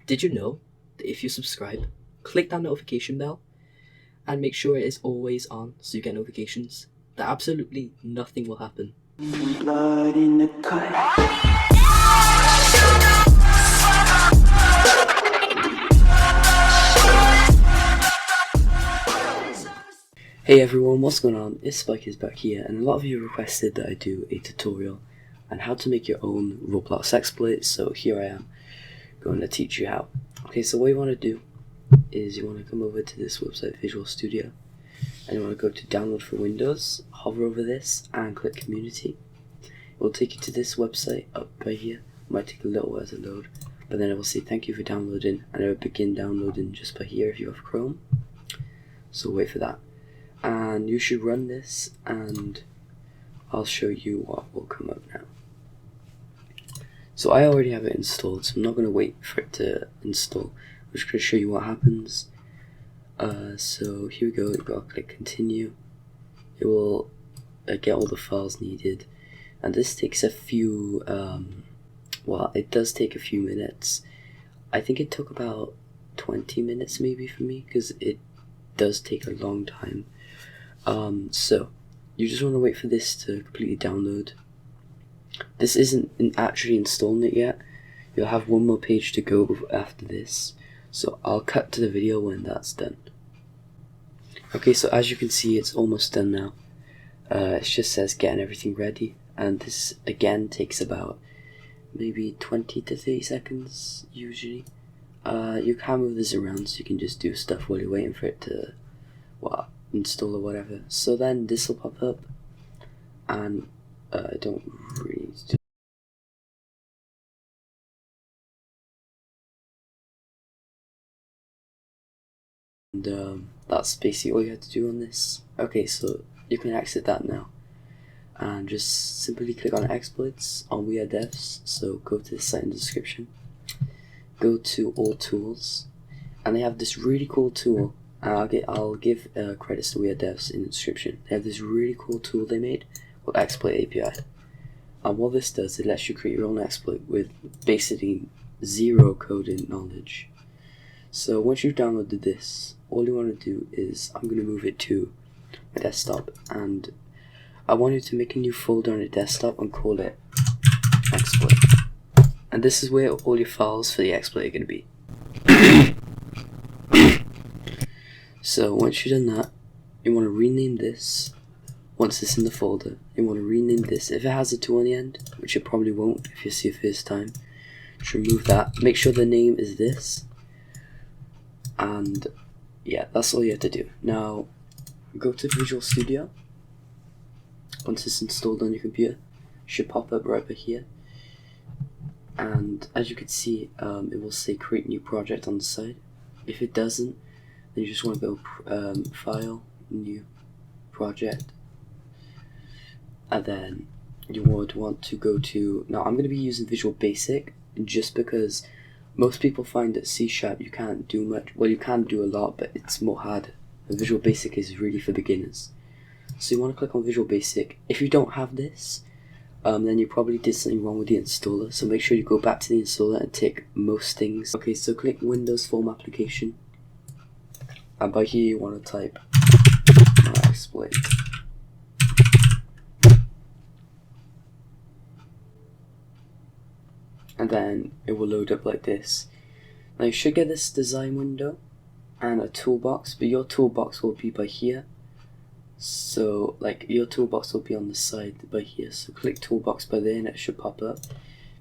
Did you know that if you subscribe, click that notification bell and make sure it is always on so you get notifications, that absolutely nothing will happen. Blood in the cut. Hey everyone, what's going on? It's Spike is back here, and a lot of you requested that I do a tutorial on how to make your own ROBLOX exploit, so here I am going to teach you how. Okay, so what you want to do is you want to come over to this website, Visual Studio, and you want to go to download for Windows, hover over this and click community. It will take you to this website up by here. It might take a little while to load, but then it will say thank you for downloading, and it will begin downloading just by here if you have Chrome, so wait for that. And you should run this, and I'll show you what will come up now. So I already have it installed, so I'm not going to wait for it to install. I'm just going to show you what happens. So here we go. You've got to click continue. It will get all the files needed, and this takes a few well, it does take a few minutes. I think it took about 20 minutes maybe for me, because it does take a long time. So you just want to wait for this to completely download. This isn't actually installing it yet. You'll have one more page to go after this, so I'll cut to the video when that's done. Okay, so as you can see, it's almost done now. It just says getting everything ready, and this again takes about maybe 20 to 30 seconds usually. You can move this around so you can just do stuff while you're waiting for it to install or whatever. So then this will pop up, and I don't really need to. And that's basically all you have to do on this. Okay, so you can exit that now, and just simply click on exploits on wearedevs. So go to the site in the description, go to all tools, and they have this really cool tool. I'll give credits to wearedevs in the description. They have this really cool tool they made called Exploit API, and what this does, it lets you create your own exploit with basically zero coding knowledge. So once you've downloaded this, all you want to do is, I'm going to move it to my desktop, and I want you to make a new folder on your desktop and call it exploit, and this is where all your files for the exploit are going to be. So once you've done that, you want to rename this. Once it's in the folder, you want to rename this. If it has a 2 on the end, which it probably won't if you see it first time, just remove that. Make sure the name is this, and yeah, that's all you have to do. Now go to Visual Studio. Once it's installed on your computer, it should pop up right by here, and as you can see, it will say create new project on the side. If it doesn't, then you just want to go file, new project, and then you would want to go to, now I'm going to be using Visual Basic just because most people find that C# you can't do much. Well, you can do a lot, but it's more hard, and Visual Basic is really for beginners. So you want to click on Visual Basic. If you don't have this, then you probably did something wrong with the installer, so make sure you go back to the installer and tick most things. Okay, so click Windows Form Application, and by here you want to type exploit. And then it will load up like this. Now you should get this design window and a toolbox, but your toolbox will be by here. So like your toolbox will be on the side by here, so click toolbox by there and it should pop up.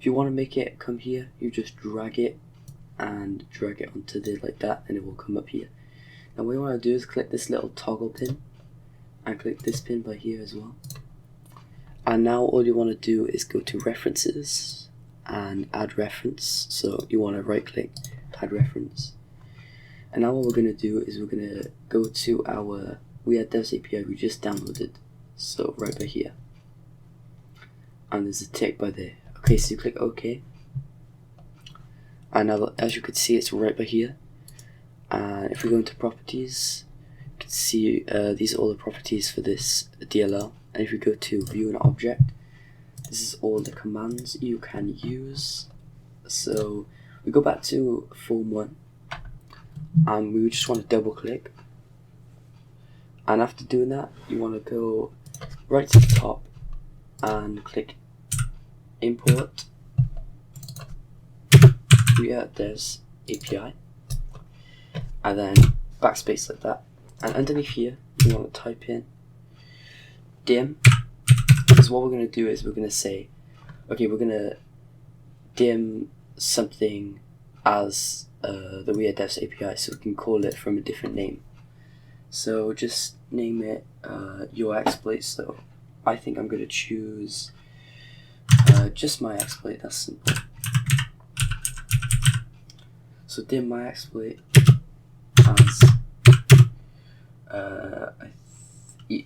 If you want to make it come here, you just drag it and drag it onto there like that, and it will come up here. Now what you want to do is click this little toggle pin and click this pin by here as well. And now all you want to do is go to references and add reference. So you want to right click, add reference, and now what we're going to do is we're going to go to our wearedevs API we just downloaded, so right by here, and there's a tick by there. Okay, so you click OK, and now as you can see, it's right by here. And if we go into properties, you can see these are all the properties for this DLL, and if we go to view an object, this is all the commands you can use. So we go back to form 1 and we just want to double click, and after doing that you want to go right to the top and click import wearedevs API, and then backspace like that, and underneath here you want to type in dim, because what we're going to do is we're going to say, okay, we're going to dim something as the wearedevs API, so we can call it from a different name. So just name it your exploit. So I think I'm going to choose just my exploit. That's simple. So dim my exploit as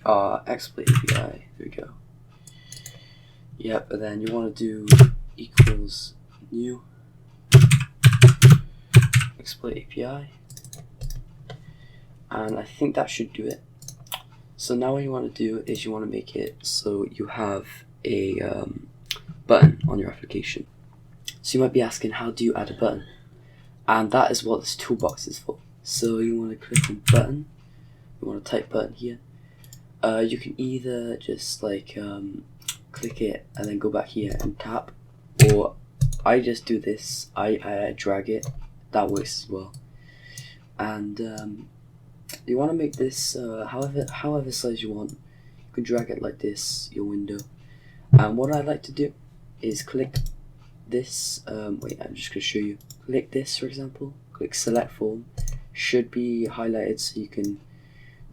our exploit API. There we go. Yep, and then you want to do equals new exploit API, and I think that should do it. So now what you want to do is you want to make it so you have a button on your application. So you might be asking, how do you add a button? And that is what this toolbox is for. So you want to click on button, you want to type button here. You can either just like click it and then go back here and tap, or I just do this, I drag it, that works as well. And you want to make this however size you want. You can drag it like this, your window. And what I like to do is click this, wait, I'm just going to show you. Click this, for example, click select form, should be highlighted so you can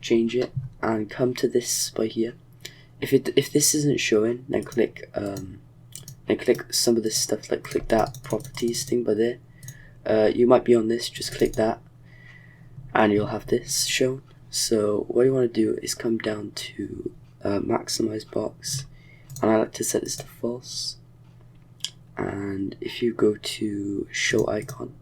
change it, and come to this by here. If this isn't showing, then click some of this stuff, like click that properties thing by there. You might be on this, just click that and you'll have this shown. So what you want to do is come down to maximize box, and I like to set this to false. And if you go to show icon,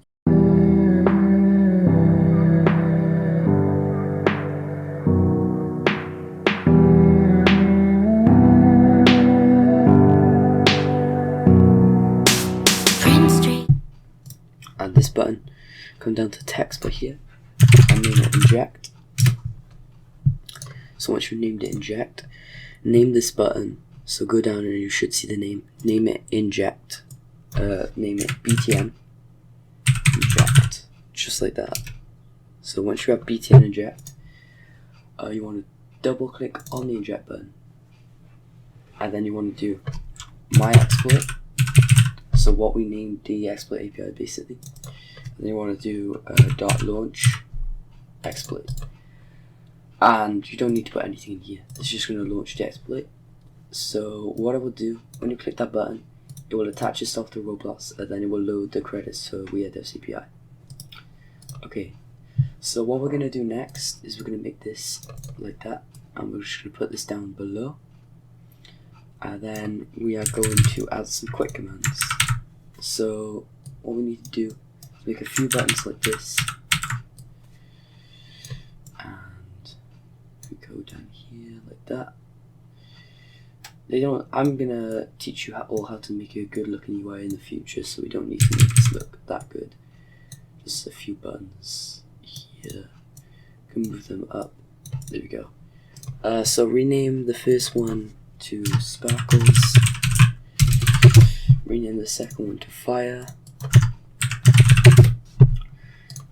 and this button, come down to text by here and name it inject. So once you've named it inject, name this button, so go down and you should see the name it inject, name it BTN inject, just like that. So once you have BTN inject, you want to double click on the inject button, and then you want to do my exploit, so what we named the exploit API basically, and then you want to do .launch exploit, and you don't need to put anything in here, it's just going to launch the exploit. So what I will do, when you click that button, it will attach itself to Roblox, and then it will load the credits to wearedevs API. Okay, so what we're going to do next is we're going to make this like that, and we're just going to put this down below, and then we are going to add some quick commands. So what we need to do is make a few buttons like this, and we go down here like that. I'm gonna teach you how to make a good looking UI in the future, so we don't need to make this look that good. Just a few buttons here. Can move them up. There we go. So rename the first one to sparkles. Rename the second one to fire.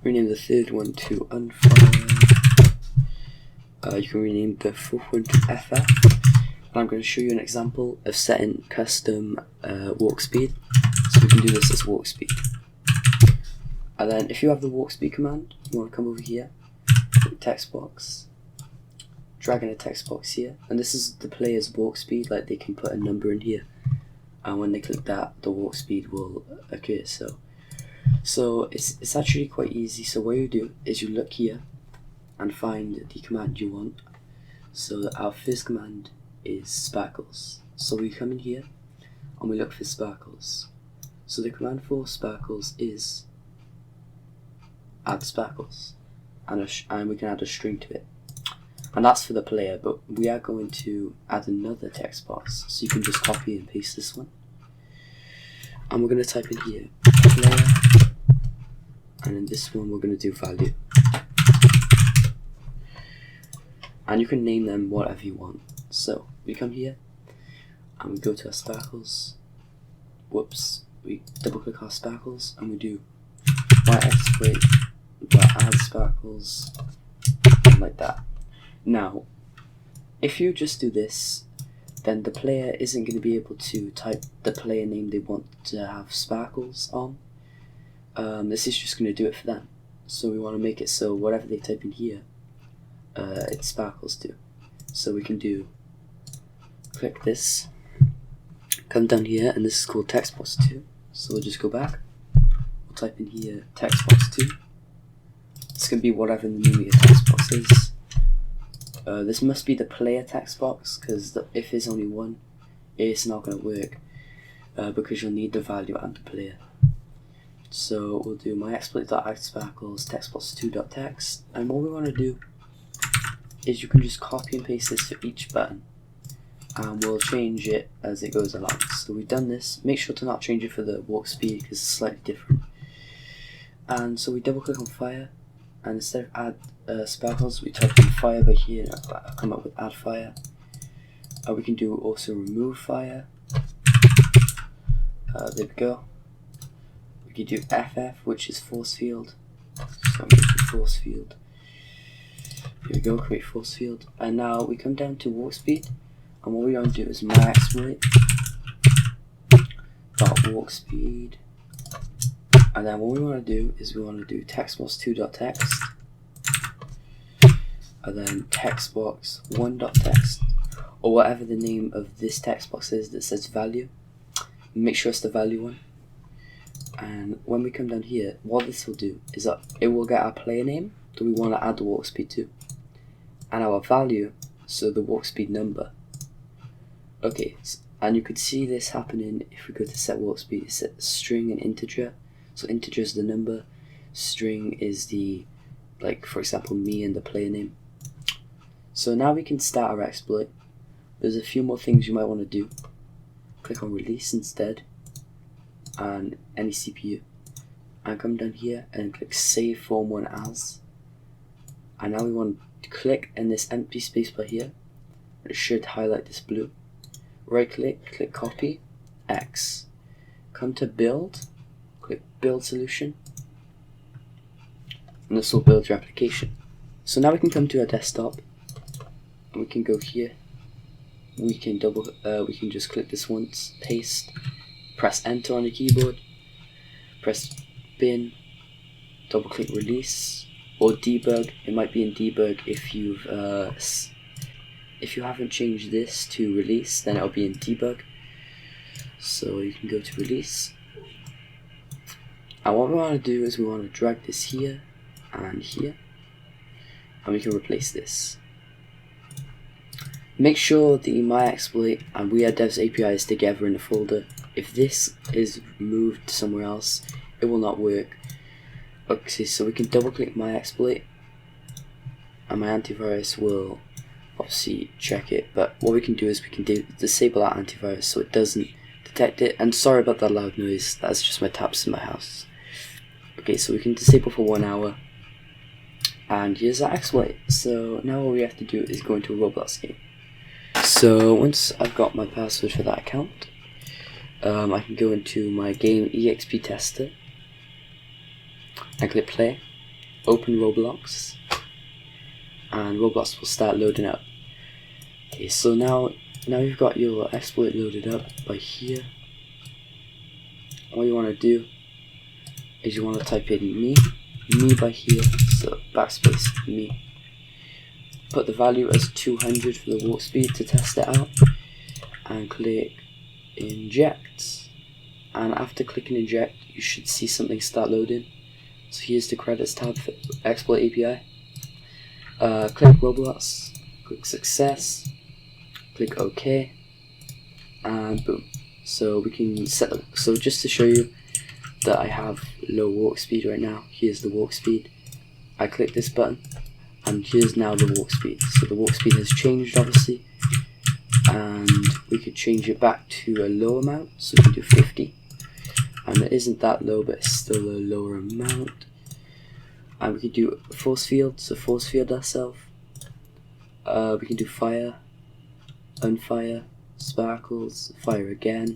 Rename the third one to unfire. You can rename the fourth one to FF. I'm going to show you an example of setting custom walk speed. So we can do this as walk speed. And then if you have the walk speed command, you want to come over here, click text box, drag in a text box here, and this is the player's walk speed, like they can put a number in here, and when they click that, the walk speed will occur. So it's actually quite easy. So what you do is you look here and find the command you want. So our first command is sparkles. So we come in here and we look for sparkles. So the command for sparkles is add sparkles, and we can add a string to it, and that's for the player, but we are going to add another text box, so you can just copy and paste this one, and we're going to type in here player and in this one we're going to do value. And you can name them whatever you want. So we come here and we go to our sparkles. Whoops, we double click our sparkles and we do exploit add sparkles, like that. Now if you just do this, then the player isn't going to be able to type the player name they want to have sparkles on. This is just going to do it for them. So we want to make it so whatever they type in here, it sparkles to. So we can do, click this, come down here, and this is called textbox2. So we'll just go back, we'll type in here textbox2. It's going to be whatever the name of your text box is. This must be the player text box, because if there's only one, it's not going to work, because you'll need the value and the player. So we'll do myexploit.addSparkles textbox2.text, and what we want to do is you can just copy and paste this for each button, and we'll change it as it goes along. So we've done this. Make sure to not change it for the walk speed because it's slightly different. And so we double click on fire, and instead of add sparkles, we type in fire by here, and I'll come up with add fire. We can do also remove fire. There we go. We can do FF, which is force field. So I'm going to do force field. Here we go, create force field. And now we come down to walk speed, and what we're going to do is myexploit.walk speed. And then what we want to do is we want to do textbox2.text, and then textbox1.text, or whatever the name of this text box is that says value. Make sure it's the value one. And when we come down here, what this will do is that it will get our player name that we want to add the walk speed to, and our value, so the walk speed number. Okay, and you could see this happening if we go to set walk speed. It's set string and integer. So integer is the number, string is the, like for example, me and the player name. So now we can start our exploit. There's a few more things you might want to do. Click on release instead, and any CPU, and come down here and click save form one as. And now we want to click in this empty space bar here. It should highlight this blue. Right click, click copy, X. Come to build, click build solution, and this will build your application. So now we can come to our desktop, and we can go here. We can just click this once, paste, press enter on the keyboard, press bin, double click release, or debug. It might be in debug if you haven't changed this to release, then it'll be in debug. So you can go to release, and what we want to do is we want to drag this here and here, and we can replace this. Make sure the myexploit and wearedevs API is together in a folder. If this is moved somewhere else, it will not work. Okay, so we can double click myexploit, and my antivirus will obviously check it, but what we can do is we can disable our antivirus so it doesn't detect it. And sorry about that loud noise, that's just my taps in my house. Okay, so we can disable for 1 hour, and here's our exploit. So now all we have to do is go into a Roblox game. So once I've got my password for that account, I can go into my game EXP tester and click play, open Roblox, and Roblox will start loading up. Okay, so now you've got your exploit loaded up by here. All you want to do is you want to type in me by here, so backspace me. Put the value as 200 for the walk speed to test it out, and click inject. And after clicking inject, you should see something start loading. So here's the credits tab for exploit API. Click Roblox, click success, click OK, and boom. So we can set up. So just to show you that I have low walk speed right now, here's the walk speed. I click this button, and here's now the walk speed. So the walk speed has changed obviously, and we could change it back to a low amount, so we can do 50, and it isn't that low but it's still a lower amount. And we can do force field, so force field ourselves. We can do fire, unfire, sparkles, fire again.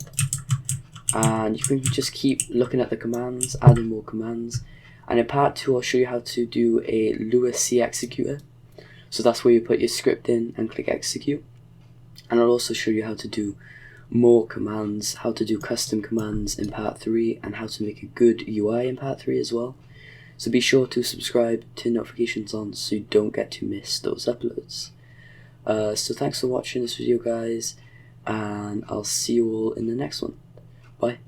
And you can just keep looking at the commands, adding more commands. And in part 2 I'll show you how to do a Lewis C executor. So that's where you put your script in and click execute. And I'll also show you how to do more commands, how to do custom commands in part 3, and how to make a good UI in part 3 as well. So be sure to subscribe, turn notifications on so you don't get to miss those uploads. So thanks for watching this video, guys, and I'll see you all in the next one. Bye.